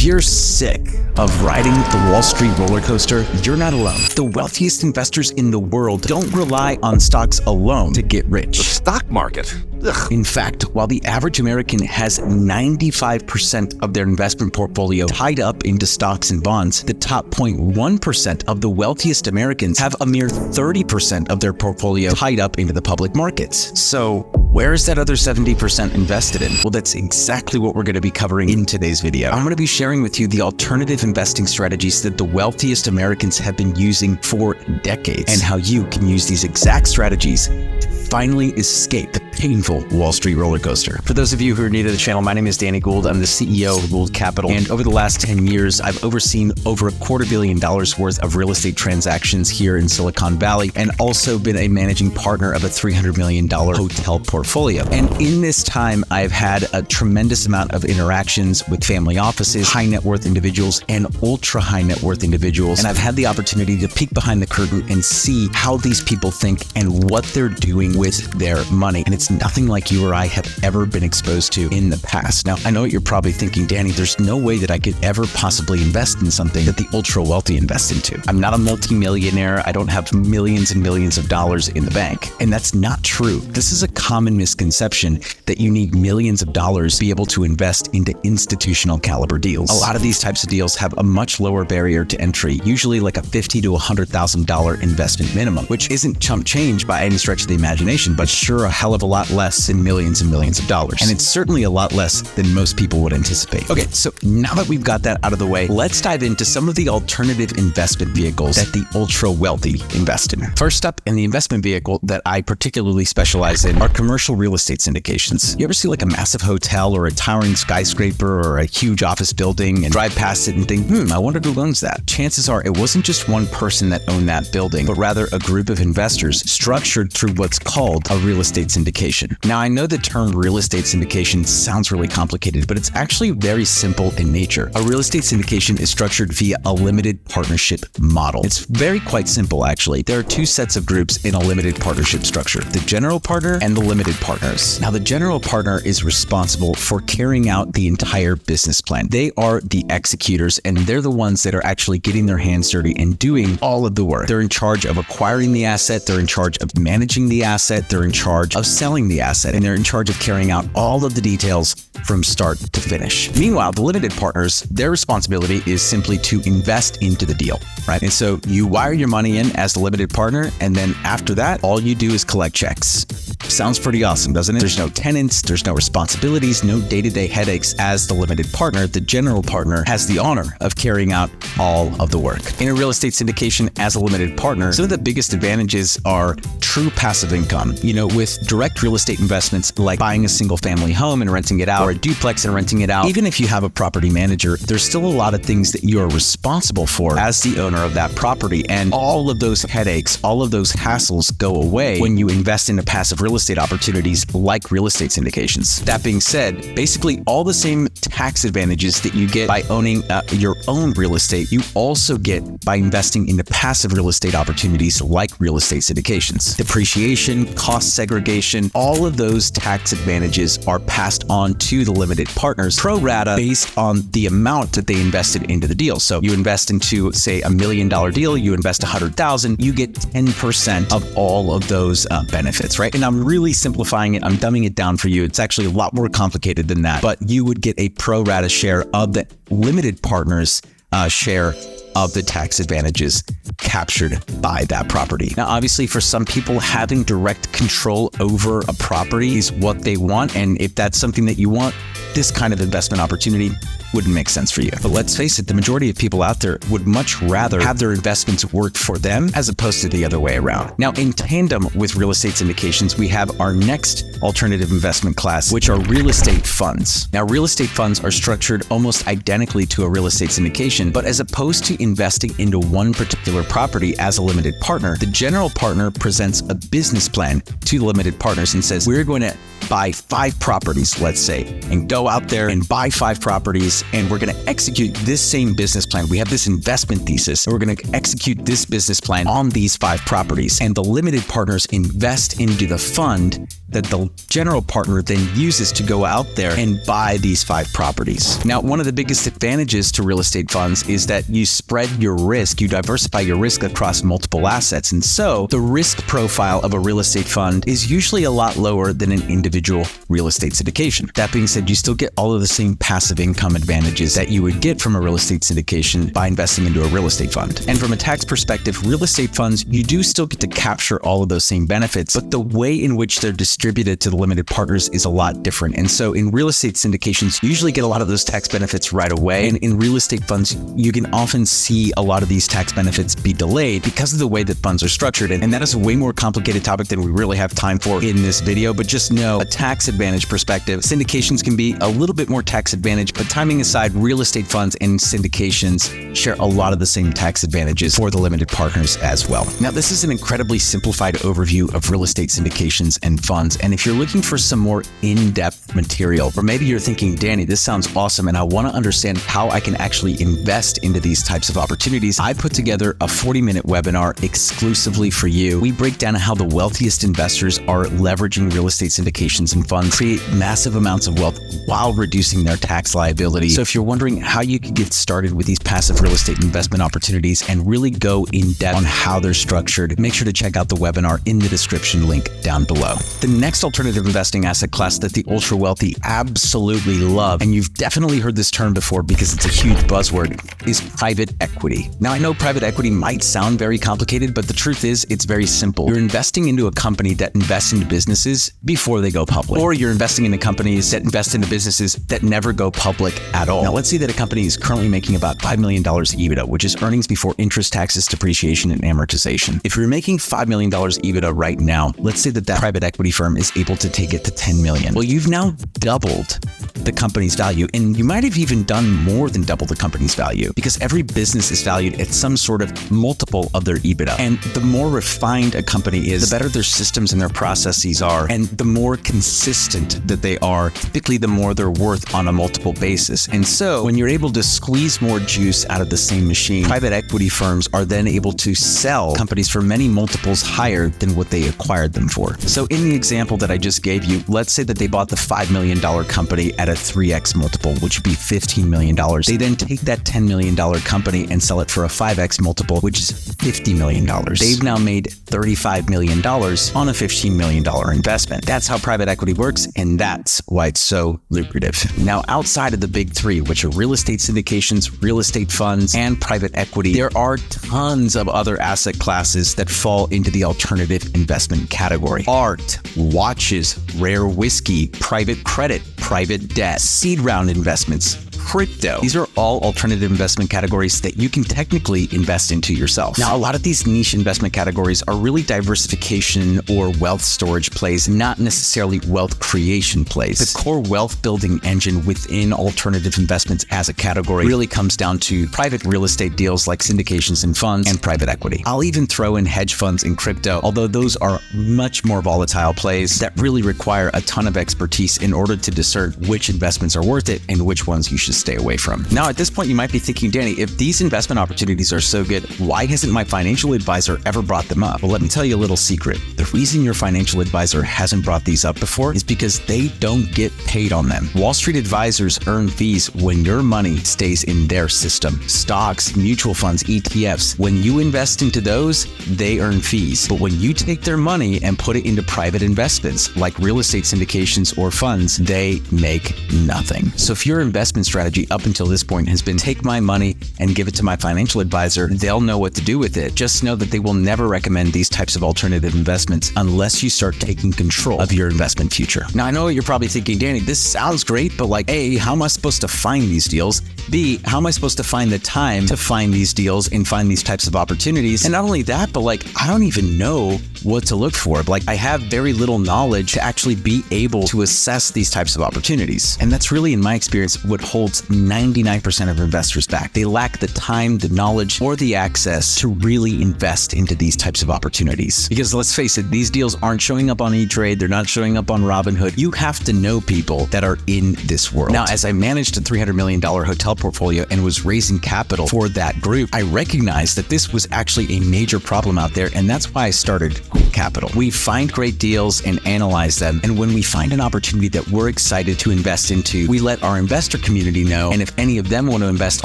you're sick of riding the Wall Street roller coaster, you're not alone. The wealthiest investors in the world don't rely on stocks alone to get rich. The stock market? Ugh. In fact, while the average American has 95% of their investment portfolio tied up into stocks and bonds, the top 0.1% of the wealthiest Americans have a mere 30% of their portfolio tied up into the public markets. So where is that other 70% invested in? Well, that's exactly what we're going to be covering in today's video. I'm going to be sharing with you the alternative investing strategies that the wealthiest Americans have been using for decades, and how you can use these exact strategies to finally escape the painful Wall Street roller coaster. For those of you who are new to the channel, my name is Danny Gould. I'm the CEO of Gould Capital, and over the last 10 years, I've overseen over $250 million worth of real estate transactions here in Silicon Valley, and also been a managing partner of a $300 million hotel portfolio. And in this time, I've had a tremendous amount of interactions with family offices, high net worth individuals, and ultra high net worth individuals. And I've had the opportunity to peek behind the curtain and see how these people think and what they're doing with their money. And it's nothing like you or I have ever been exposed to in the past. Now, I know what you're probably thinking, Danny, there's no way that I could ever possibly invest in something that the ultra wealthy invest into. I'm not a multimillionaire. I don't have millions and millions of dollars in the bank. And that's not true. This is a common misconception that you need millions of dollars to be able to invest into institutional caliber deals. A lot of these types of deals have a much lower barrier to entry, usually like a $50,000 to $100,000 investment minimum, which isn't chump change by any stretch of the imagination, but sure a hell of a lot less than millions and millions of dollars. And it's certainly a lot less than most people would anticipate. Okay, so now that we've got that out of the way, let's dive into some of the alternative investment vehicles that the ultra wealthy invest in. First up, in the investment vehicle that I particularly specialize in are commercial real estate syndications. You ever see like a massive hotel or a towering skyscraper or a huge office building and drive past it and think, I wonder who owns that? Chances are it wasn't just one person that owned that building, but rather a group of investors structured through what's called a real estate syndication. Now, I know the term real estate syndication sounds really complicated, but it's actually very simple in nature. A real estate syndication is structured via a limited partnership model. It's very quite simple, actually. There are two sets of groups in a limited partnership structure, the general partner and the limited partners. Now, the general partner is responsible for carrying out the entire business plan. They are the executors, and they're the ones that are actually getting their hands dirty and doing all of the work. They're in charge of acquiring the asset, they're in charge of managing the asset, they're in charge of selling the asset, and they're in charge of carrying out all of the details from start to finish. Meanwhile, the limited partners, their responsibility is simply to invest into the deal, right? And so you wire your money in as the limited partner, and then after that, all you do is collect checks. Sounds pretty awesome, doesn't it? There's no tenants, there's no responsibilities, no day-to-day headaches. As the limited partner, the general partner has the honor of carrying out all of the work. In a real estate syndication as a limited partner, some of the biggest advantages are true passive income. You know, with direct real estate investments like buying a single family home and renting it out, or a duplex and renting it out, even if you have a property manager, there's still a lot of things that you are responsible for as the owner of that property. And all of those headaches, all of those hassles go away when you invest into passive real estate opportunities like real estate syndications. That being said, basically all the same tax advantages that you get by owning your own real estate, you also get by investing into passive real estate opportunities like real estate syndications. Depreciation, cost segregation, all of those tax advantages are passed on to the limited partners pro rata based on the amount that they invested into the deal. So you invest into, say, $1 million deal, you invest $100,000, you get 10% of all of those benefits, right? And I'm really simplifying it. I'm dumbing it down for you. It's actually a lot more complicated than that, but you would get a pro rata share of the limited partners share of the tax advantages captured by that property. Now, obviously, for some people, having direct control over a property is what they want. And if that's something that you want, this kind of investment opportunity wouldn't make sense for you. But let's face it, the majority of people out there would much rather have their investments work for them as opposed to the other way around. Now, in tandem with real estate syndications, we have our next alternative investment class, which are real estate funds. Now, real estate funds are structured almost identically to a real estate syndication, but as opposed to investing into one particular property as a limited partner, the general partner presents a business plan to the limited partners and says, we're going to buy 5 properties, let's say, and go out there and buy 5 properties, and we're going to execute this same business plan. We have this investment thesis, and we're going to execute this business plan on these 5 properties. And the limited partners invest into the fund that the general partner then uses to go out there and buy these 5 properties. Now, one of the biggest advantages to real estate funds is that you spread your risk, you diversify your risk across multiple assets. And so the risk profile of a real estate fund is usually a lot lower than an individual real estate syndication. That being said, you still get all of the same passive income advantages that you would get from a real estate syndication by investing into a real estate fund. And from a tax perspective, real estate funds, you do still get to capture all of those same benefits, but the way in which they're distributed to the limited partners is a lot different. And so in real estate syndications, you usually get a lot of those tax benefits right away. And in real estate funds, you can often see a lot of these tax benefits be delayed because of the way that funds are structured. And that is a way more complicated topic than we really have time for in this video. But just know, a tax advantage perspective, syndications can be a little bit more tax advantage, but timing aside, real estate funds and syndications share a lot of the same tax advantages for the limited partners as well. Now, this is an incredibly simplified overview of real estate syndications and funds. And if you're looking for some more in-depth material, or maybe you're thinking, Danny, this sounds awesome and I want to understand how I can actually invest into these types of opportunities, I put together a 40-minute webinar exclusively for you. We break down how the wealthiest investors are leveraging real estate syndications and funds, create massive amounts of wealth while reducing their tax liability. So if you're wondering how you could get started with these passive real estate investment opportunities and really go in depth on how they're structured, make sure to check out the webinar in the description link down below. The next alternative investing asset class that the ultra wealthy absolutely love, and you've definitely heard this term before because it's a huge buzzword, is private equity. Now, I know private equity might sound very complicated, but the truth is it's very simple. You're investing into a company that invests into businesses before they go public, or you're investing into companies that invest into businesses that never go public at all. Now, let's say that a company is currently making about $5 million EBITDA, which is earnings before interest, taxes, depreciation, and amortization. If you're making $5 million EBITDA right now, let's say that private equity firm is able to take it to $10 million. Well, you've now doubled the company's value, and you might have even done more than double the company's value, because every business is valued at some sort of multiple of their EBITDA. And the more refined a company is, the better their systems and their processes are, and the more consistent that they are, typically the more they're worth on a multiple basis. And so when you're able to squeeze more juice out of the same machine, private equity firms are then able to sell companies for many multiples higher than what they acquired them for. So in the example that I just gave you, let's say that they bought the $5 million company at a 3x multiple, which would be $15 million. They then take that $10 million company and sell it for a 5x multiple, which is $50 million. They've now made $35 million on a $15 million investment. That's how private equity works, and that's why it's so lucrative. Now, outside of the big three, which are real estate syndications, real estate funds, and private equity, there are tons of other asset classes that fall into the alternative investment category. Art, watches, rare whiskey, private credit, private debt, seed round investments, crypto. These are all alternative investment categories that you can technically invest into yourself. Now, a lot of these niche investment categories are really diversification or wealth storage plays, not necessarily wealth creation plays. The core wealth building engine within alternative investments as a category really comes down to private real estate deals like syndications and funds, and private equity. I'll even throw in hedge funds and crypto, although those are much more volatile plays that really require a ton of expertise in order to discern which investments are worth it and which ones you should stay away from. Now, at this point, you might be thinking, Danny, if these investment opportunities are so good, why hasn't my financial advisor ever brought them up? Well, let me tell you a little secret. The reason your financial advisor hasn't brought these up before is because they don't get paid on them. Wall Street advisors earn fees when your money stays in their system. Stocks, mutual funds, ETFs, when you invest into those, they earn fees. But when you take their money and put it into private investments like real estate syndications or funds, they make nothing. So if your investment strategy up until this point has been take my money and give it to my financial advisor, they'll know what to do with it. Just know that they will never recommend these types of alternative investments unless you start taking control of your investment future. Now, I know what you're probably thinking, Danny, this sounds great, but like, A, how am I supposed to find these deals? B, how am I supposed to find the time to find these deals and find these types of opportunities? And not only that, but like, I don't even know what to look for. Like, I have very little knowledge to actually be able to assess these types of opportunities. And that's really, in my experience, what holds 99% of investors back. They lack the time, the knowledge, or the access to really invest into these types of opportunities. Because let's face it, these deals aren't showing up on E-Trade. They're not showing up on Robinhood. You have to know people that are in this world. Now, as I managed a $300 million hotel portfolio and was raising capital for that group, I recognized that this was actually a major problem out there, and that's why I started Gould Capital. We find great deals and analyze them, and when we find an opportunity that we're excited to invest into, we let our investor community know, and if any of them want to invest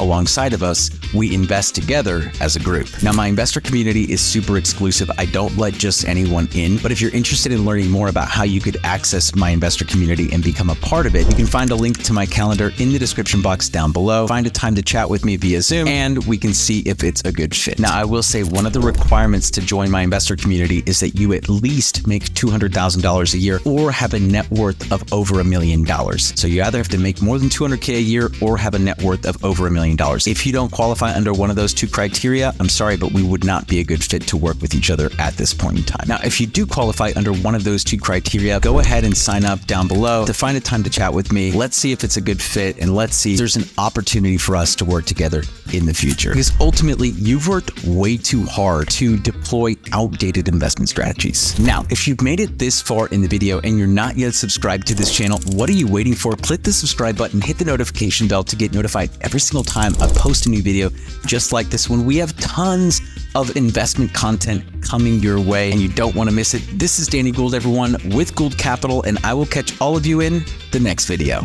alongside of us, we invest together as a group. Now, my investor community is super exclusive. I don't let just anyone in, but if you're interested in learning more about how you could access my investor community and become a part of it, you can find a link to my calendar in the description box down below. Find a time to chat with me via Zoom, and we can see if it's a good fit. Now, I will say one of the requirements to join my investor community is that you at least make $200,000 a year or have a net worth of over $1 million. So you either have to make more than $200K a year or have a net worth of over $1 million. If you don't qualify under one of those two criteria, I'm sorry, but we would not be a good fit to work with each other at this point in time. Now, if you do qualify under one of those two criteria, go ahead and sign up down below to find a time to chat with me. Let's see if it's a good fit, and let's see if there's an opportunity for us to work together in the future. Because ultimately, you've worked way too hard to deploy outdated investment strategies. Now, if you've made it this far in the video and you're not yet subscribed to this channel, what are you waiting for? Click the subscribe button, hit the notification bell to get notified every single time I post a new video just like this one. We have tons of investment content coming your way, and you don't want to miss it. This is Danny Gould, everyone, with Gould Capital, and I will catch all of you in the next video.